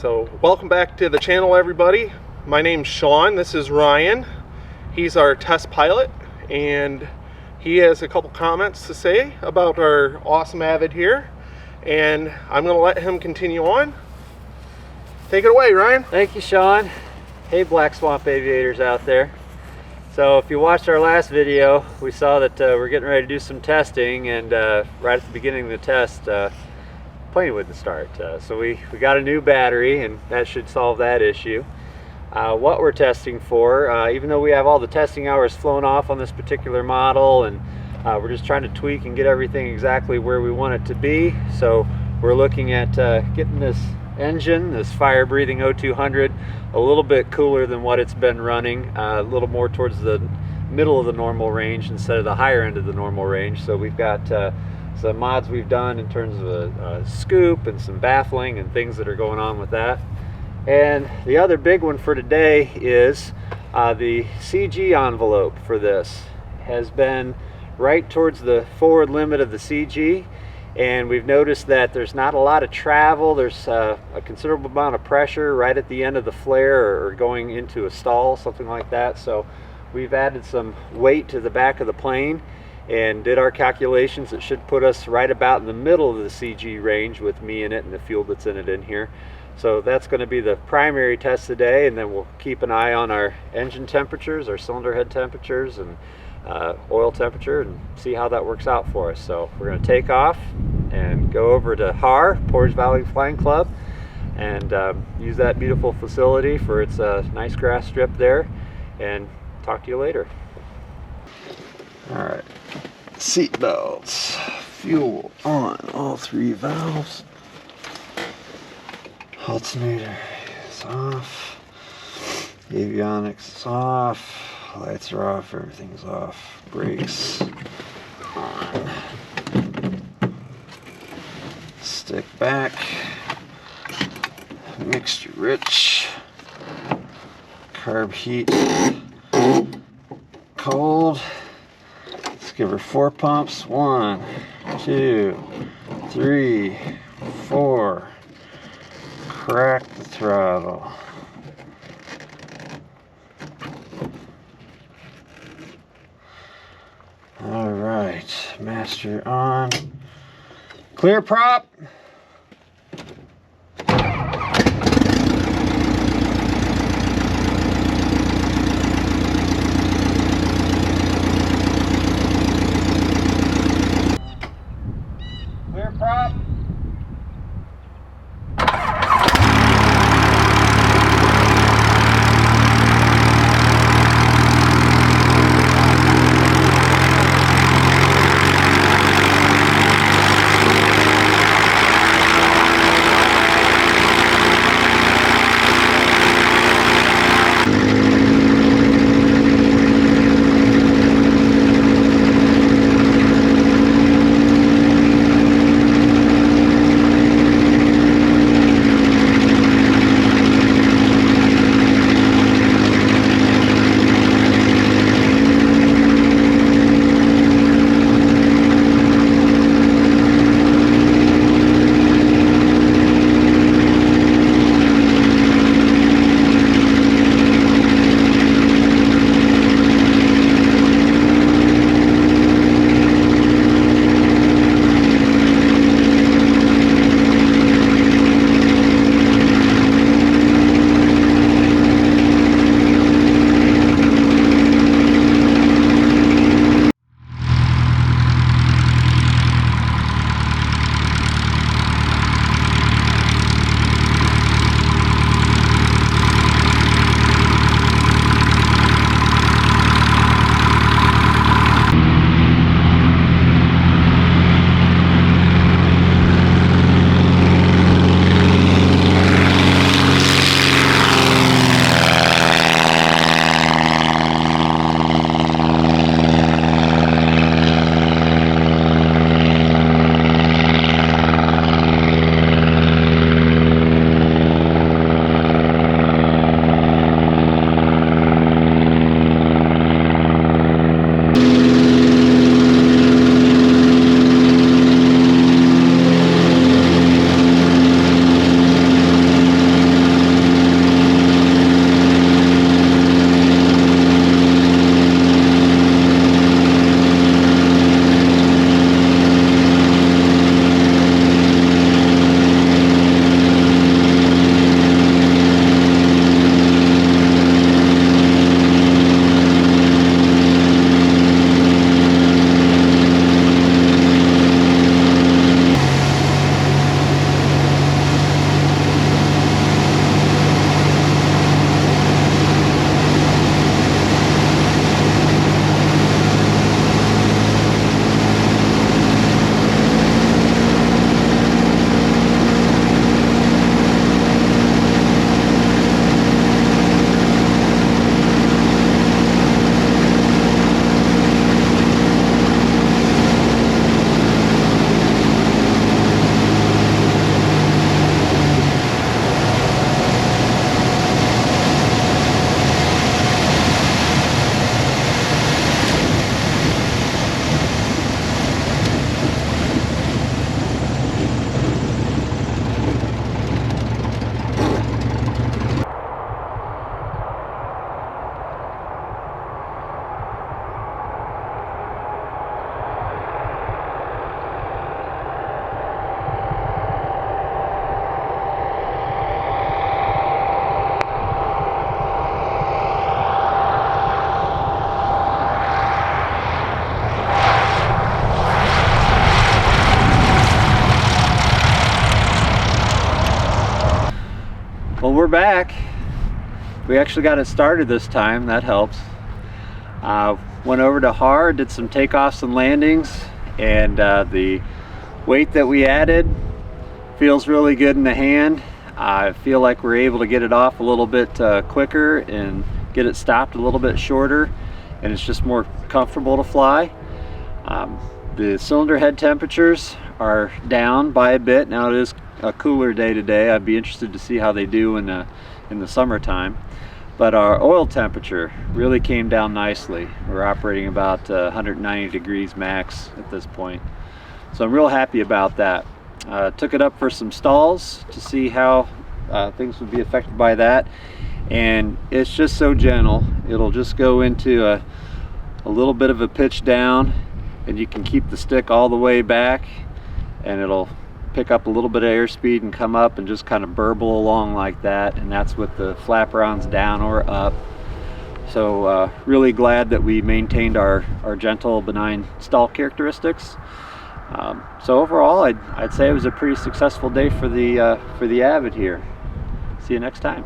So welcome back to the channel, everybody. My name's Sean. This is Ryan. He's our test pilot, and he has a couple comments to say about our awesome Avid here, and I'm going to let him continue on. Take it away, Ryan. Thank you, Sean. Hey, Black Swamp aviators out there. So if you watched our last video, we saw that we're getting ready to do some testing, and right at the beginning of the test, plane wouldn't start. So we got a new battery, and that should solve that issue. What we're testing for, even though we have all the testing hours flown off on this particular model, and we're just trying to tweak and get everything exactly where we want it to be. So we're looking at getting this engine, this fire breathing 0200, a little bit cooler than what it's been running, a little more towards the middle of the normal range instead of the higher end of the normal range. So we've got some mods we've done in terms of a scoop and some baffling and things that are going on with that. And the other big one for today is the CG envelope for this has been right towards the forward limit of the CG, and we've noticed that there's not a lot of travel. There's a considerable amount of pressure right at the end of the flare or going into a stall, something like that. So we've added some weight to the back of the plane and did our calculations. It should put us right about in the middle of the CG range with me in it and the fuel that's in it in here. So that's going to be the primary test today, and then we'll keep an eye on our engine temperatures, our cylinder head temperatures, and oil temperature, and see how that works out for us. So we're going to take off and go over to Haar, Portage Valley Flying Club, and use that beautiful facility for its nice grass strip there, and talk to you later. Alright, seat belts, fuel on all three valves, alternator is off, avionics is off, lights are off, everything's off, brakes on, stick back, mixture rich, carb heat cold. Give her 4 pumps. 1, 2, 3, 4. Crack the throttle. All right, master on. Clear prop. Prop. Well, we're back. We actually got it started this time. That helps. Went over to Haar, did some takeoffs and landings, and the weight that we added feels really good in the hand. I feel like we're able to get it off a little bit quicker and get it stopped a little bit shorter, and it's just more comfortable to fly. The cylinder head temperatures are down by a bit. Now it is a cooler day today. I'd be interested to see how they do in the summertime. But our oil temperature really came down nicely. We're operating about 190 degrees max at this point. So I'm real happy about that. Took it up for some stalls to see how things would be affected by that. And it's just so gentle. It'll just go into a little bit of a pitch down, and you can keep the stick all the way back, and it'll pick up a little bit of airspeed and come up and just kind of burble along like that, and that's with the flap rounds down or up. So really glad that we maintained our gentle, benign stall characteristics. So overall, I'd say it was a pretty successful day for the Avid here. See you next time.